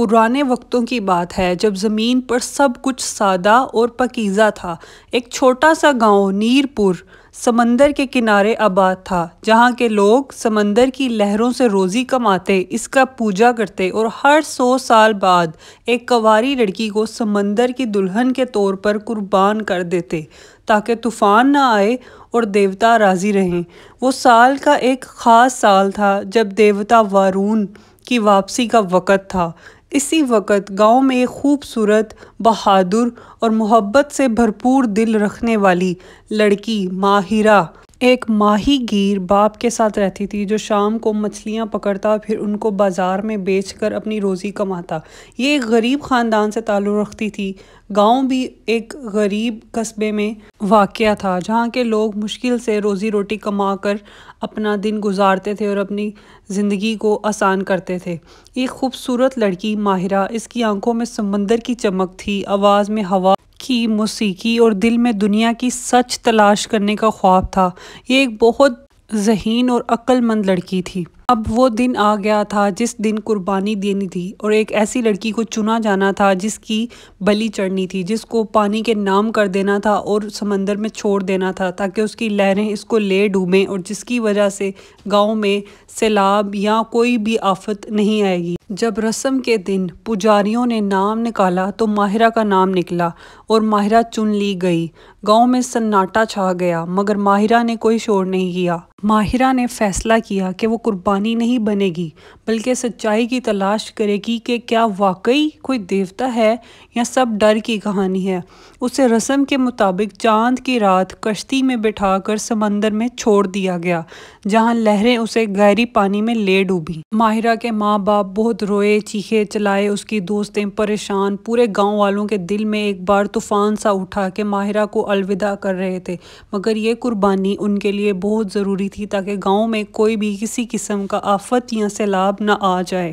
پرانے وقتوں کی بات ہے جب زمین پر سب کچھ سادہ اور پاکیزہ تھا۔ ایک چھوٹا سا گاؤں نیر پور سمندر کے کنارے آباد تھا، جہاں کے لوگ سمندر کی لہروں سے روزی کماتے، اس کا پوجا کرتے اور ہر 100 سال بعد ایک کنواری لڑکی کو سمندر کی دلہن کے طور پر قربان کر دیتے تاکہ طوفان نہ آئے اور دیوتا راضی رہیں۔ وہ سال کا ایک خاص سال تھا جب دیوتا وارون کی واپسی کا وقت تھا۔ اسی وقت گاؤں میں ایک خوبصورت، بہادر اور محبت سے بھرپور دل رکھنے والی لڑکی ماہرہ ایک ماہی گیر باپ کے ساتھ رہتی تھی، جو شام کو مچھلیاں پکڑتا پھر ان کو بازار میں بیچ کر اپنی روزی کماتا۔ یہ ایک غریب خاندان سے تعلق رکھتی تھی۔ گاؤں بھی ایک غریب قصبے میں واقع تھا، جہاں کے لوگ مشکل سے روزی روٹی کما کر اپنا دن گزارتے تھے اور اپنی زندگی کو آسان کرتے تھے۔ ایک خوبصورت لڑکی ماہرہ، اس کی آنکھوں میں سمندر کی چمک تھی، آواز میں ہوا کی موسیقی اور دل میں دنیا کی سچ تلاش کرنے کا خواب تھا۔ یہ ایک بہت ذہین اور عقل مند لڑکی تھی۔ اب وہ دن آ گیا تھا جس دن قربانی دینی تھی، اور ایک ایسی لڑکی کو چنا جانا تھا جس کی بلی چڑھنی تھی، جس کو پانی کے نام کر دینا تھا اور سمندر میں چھوڑ دینا تھا تاکہ اس کی لہریں اس کو لے ڈوبیں اور جس کی وجہ سے گاؤں میں سیلاب یا کوئی بھی آفت نہیں آئے گی۔ جب رسم کے دن پجاریوں نے نام نکالا تو ماہرہ کا نام نکلا اور ماہرہ چن لی گئی۔ گاؤں میں سناٹا چھا گیا، مگر ماہرہ نے کوئی شور نہیں کیا۔ ماہرہ نے فیصلہ کیا کہ وہ قربانی نہیں بنے گی، بلکہ سچائی کی تلاش کرے گی کہ کیا واقعی کوئی دیوتا ہے یا سب ڈر کی کہانی ہے۔ اسے رسم کے مطابق چاند کی رات کشتی میں بٹھا کر سمندر میں چھوڑ دیا گیا، جہاں لہریں اسے گہری پانی میں لے ڈوبیں۔ ماہرہ کے ماں باپ بہت روئے، چیخے چلائے، اس کی دوستیں پریشان، پورے گاؤں والوں کے دل میں ایک بار طوفان سا اٹھا کہ ماہرہ کو الوداع کر رہے تھے، مگر یہ قربانی ان کے لیے بہت ضروری تھی تاکہ گاؤں میں کوئی بھی کسی قسم کا آفت یا سیلاب نہ آ جائے۔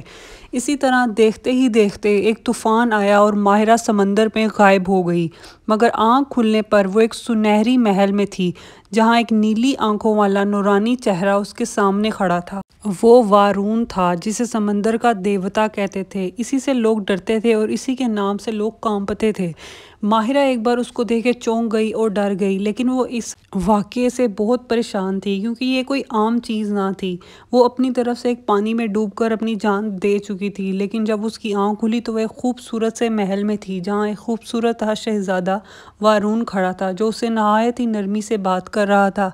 اسی طرح دیکھتے ہی دیکھتے ایک طوفان آیا اور ماہرہ سمندر میں غائب ہو گئی، مگر آنکھ کھلنے پر وہ ایک سنہری محل میں تھی، جہاں ایک نیلی آنکھوں والا نورانی چہرہ اس کے سامنے کھڑا تھا۔ وہ وارون تھا، جسے سمندر کا دیوتا کہتے تھے۔ اسی سے لوگ ڈرتے تھے اور اسی کے نام سے لوگ کانپتے تھے۔ ماہرہ ایک بار اس کو دیکھ کے چونک گئی اور ڈر گئی، لیکن وہ اس واقعے سے بہت پریشان تھی کیونکہ یہ کوئی عام چیز نہ تھی۔ وہ اپنی طرف سے ایک پانی میں ڈوب کر اپنی جان دے چکی تھی، لیکن جب اس کی آنکھ کھلی تو وہ ایک خوبصورت سے محل میں تھی، جہاں ایک خوبصورت شہزادہ وارون کھڑا تھا، جو اسے نہایت ہی نرمی سے بات کر رہا تھا۔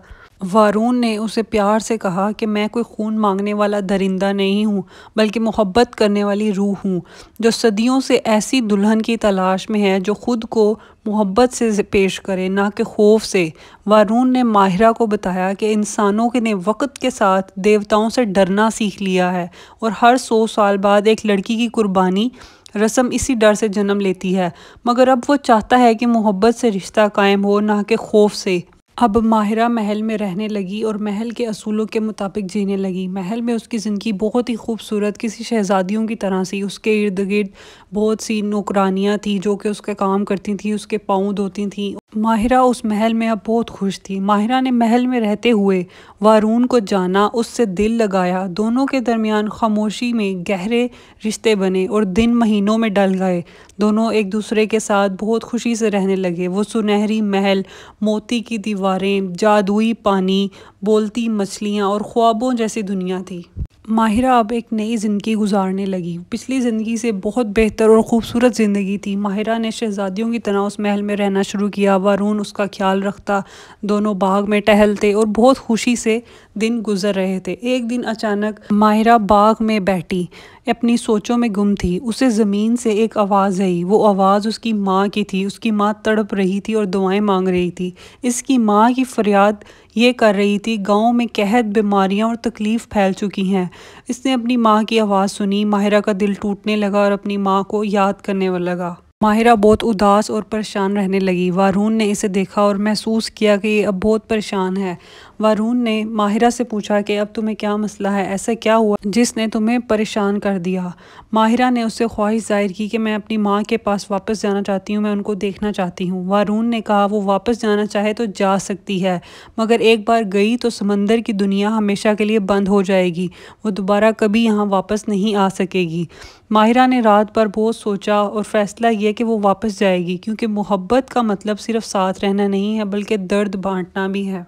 وارون نے اسے پیار سے کہا کہ میں کوئی خون مانگنے والا درندہ نہیں ہوں، بلکہ محبت کرنے والی روح ہوں، جو صدیوں سے ایسی دلہن کی تلاش میں ہے جو خود کو محبت سے پیش کرے، نہ کہ خوف سے۔ وارون نے ماہرہ کو بتایا کہ انسانوں نے وقت کے ساتھ دیوتاؤں سے ڈرنا سیکھ لیا ہے، اور ہر 100 سال بعد ایک لڑکی کی قربانی رسم اسی ڈر سے جنم لیتی ہے، مگر اب وہ چاہتا ہے کہ محبت سے رشتہ قائم ہو، نہ کہ خوف سے۔ اب ماہرہ محل میں رہنے لگی اور محل کے اصولوں کے مطابق جینے لگی۔ محل میں اس کی زندگی بہت ہی خوبصورت، کسی شہزادیوں کی طرح سی۔ اس کے ارد گرد بہت سی نوکرانیاں تھیں جو کہ اس کا کام کرتی تھیں، اس کے پاؤں دھوتی تھیں۔ ماہرہ اس محل میں اب بہت خوش تھی۔ ماہرہ نے محل میں رہتے ہوئے وارون کو جانا، اس سے دل لگایا، دونوں کے درمیان خاموشی میں گہرے رشتے بنے اور دن مہینوں میں ڈل گئے۔ دونوں ایک دوسرے کے ساتھ بہت خوشی سے رہنے لگے۔ وہ سنہری محل، موتی کی دیواریں، جادوئی پانی، بولتی مچھلیاں اور خوابوں جیسی دنیا تھی۔ ماہرہ اب ایک نئی زندگی گزارنے لگی، پچھلی زندگی سے بہت بہتر اور خوبصورت زندگی تھی۔ ماہرہ نے شہزادیوں کی طرح اس محل میں رہنا شروع کیا، وارون اس کا خیال رکھتا، دونوں باغ میں ٹہلتے اور بہت خوشی سے دن گزر رہے تھے۔ ایک دن اچانک ماہرہ باغ میں بیٹھی اپنی سوچوں میں گم تھی۔ اسے زمین سے ایک آواز آئی۔ وہ آواز اس کی ماں کی تھی۔ اس کی ماں تڑپ رہی تھی اور دعائیں مانگ رہی تھی۔ اس کی ماں کی فریاد یہ کر رہی تھی، گاؤں میں قحط، بیماریاں اور تکلیف پھیل چکی ہیں۔ اس نے اپنی ماں کی آواز سنی، ماہرہ کا دل ٹوٹنے لگا اور اپنی ماں کو یاد کرنے لگا۔ ماہرہ بہت اداس اور پریشان رہنے لگی۔ وارون نے اسے دیکھا اور محسوس کیا کہ یہ اب بہت پریشان ہے۔ وارون نے ماہرہ سے پوچھا کہ اب تمہیں کیا مسئلہ ہے، ایسا کیا ہوا جس نے تمہیں پریشان کر دیا؟ ماہرہ نے اس سے خواہش ظاہر کی کہ میں اپنی ماں کے پاس واپس جانا چاہتی ہوں، میں ان کو دیکھنا چاہتی ہوں۔ وارون نے کہا وہ واپس جانا چاہے تو جا سکتی ہے، مگر ایک بار گئی تو سمندر کی دنیا ہمیشہ کے لیے بند ہو جائے گی، وہ دوبارہ کبھی یہاں واپس نہیں آ سکے گی۔ ماہرہ نے رات بھر بہت سوچا اور فیصلہ کیا کہ وہ واپس جائے گی، کیونکہ محبت کا مطلب صرف ساتھ رہنا نہیں ہے بلکہ درد بانٹنا بھی ہے۔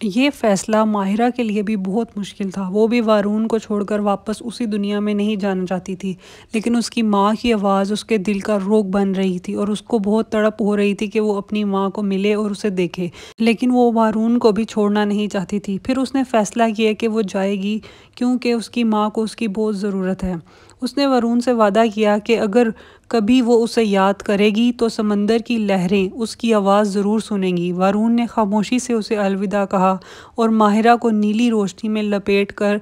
یہ فیصلہ ماہرہ کے لیے بھی بہت مشکل تھا۔ وہ بھی وارون کو چھوڑ کر واپس اسی دنیا میں نہیں جانا چاہتی تھی، لیکن اس کی ماں کی آواز اس کے دل کا روگ بن رہی تھی اور اس کو بہت تڑپ ہو رہی تھی کہ وہ اپنی ماں کو ملے اور اسے دیکھے، لیکن وہ وارون کو بھی چھوڑنا نہیں چاہتی تھی۔ پھر اس نے فیصلہ کیا کہ وہ جائے گی، کیونکہ اس کی ماں کو اس کی بہت ضرورت ہے۔ اس نے وارون سے وعدہ کیا کہ اگر کبھی وہ اسے یاد کرے گی تو سمندر کی لہریں اس کی آواز ضرور سنیں گی۔ وارون نے خاموشی سے اسے الوداع کہا اور ماہرہ کو نیلی روشنی میں لپیٹ کر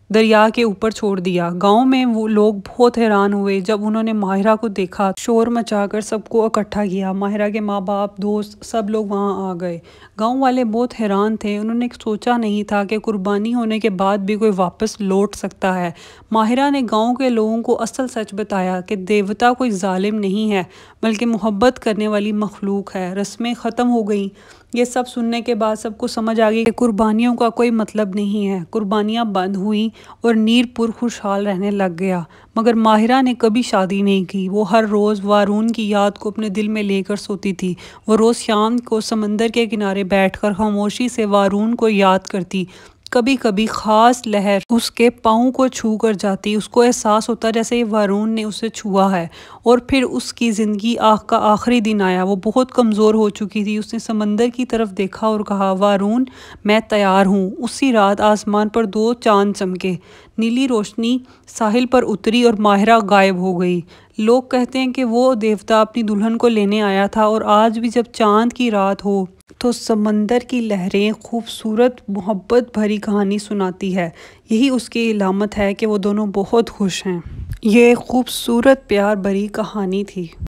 دریا کے اوپر چھوڑ دیا۔ گاؤں میں وہ لوگ بہت حیران ہوئے جب انہوں نے ماہرہ کو دیکھا، شور مچا کر سب کو اکٹھا کیا۔ ماہرہ کے ماں باپ، دوست، سب لوگ وہاں آ گئے۔ گاؤں والے بہت حیران تھے، انہوں نے سوچا نہیں تھا کہ قربانی ہونے کے بعد بھی کوئی واپس لوٹ سکتا ہے۔ ماہرہ نے گاؤں کے لوگوں کو اصل سچ بتایا کہ دیوتا کوئی ظالم نہیں ہے بلکہ محبت کرنے والی مخلوق ہے۔ رسمیں ختم ہو گئیں۔ یہ سب سننے کے بعد سب کو سمجھ آ گئی کہ قربانیوں کا کوئی مطلب نہیں ہے۔ قربانیاں بند ہوئیں اور نیر پور خوشحال رہنے لگ گیا، مگر ماہرہ نے کبھی شادی نہیں کی۔ وہ ہر روز وارون کی یاد کو اپنے دل میں لے کر سوتی تھی۔ وہ روز شام کو سمندر کے کنارے بیٹھ کر خاموشی سے وارون کو یاد کرتی۔ کبھی کبھی خاص لہر اس کے پاؤں کو چھو کر جاتی، اس کو احساس ہوتا جیسے وارون نے اسے چھوا ہے۔ اور پھر اس کی زندگی کا آخری دن آیا۔ وہ بہت کمزور ہو چکی تھی۔ اس نے سمندر کی طرف دیکھا اور کہا، وارون، میں تیار ہوں۔ اسی رات آسمان پر 2 چاند چمکے، نیلی روشنی ساحل پر اتری اور ماہرہ غائب ہو گئی۔ لوگ کہتے ہیں کہ وہ دیوتا اپنی دلہن کو لینے آیا تھا، اور آج بھی جب چاند کی رات ہو تو سمندر کی لہریں خوبصورت محبت بھری کہانی سناتی ہے۔ یہی اس کی علامت ہے کہ وہ دونوں بہت خوش ہیں۔ یہ خوبصورت پیار بھری کہانی تھی۔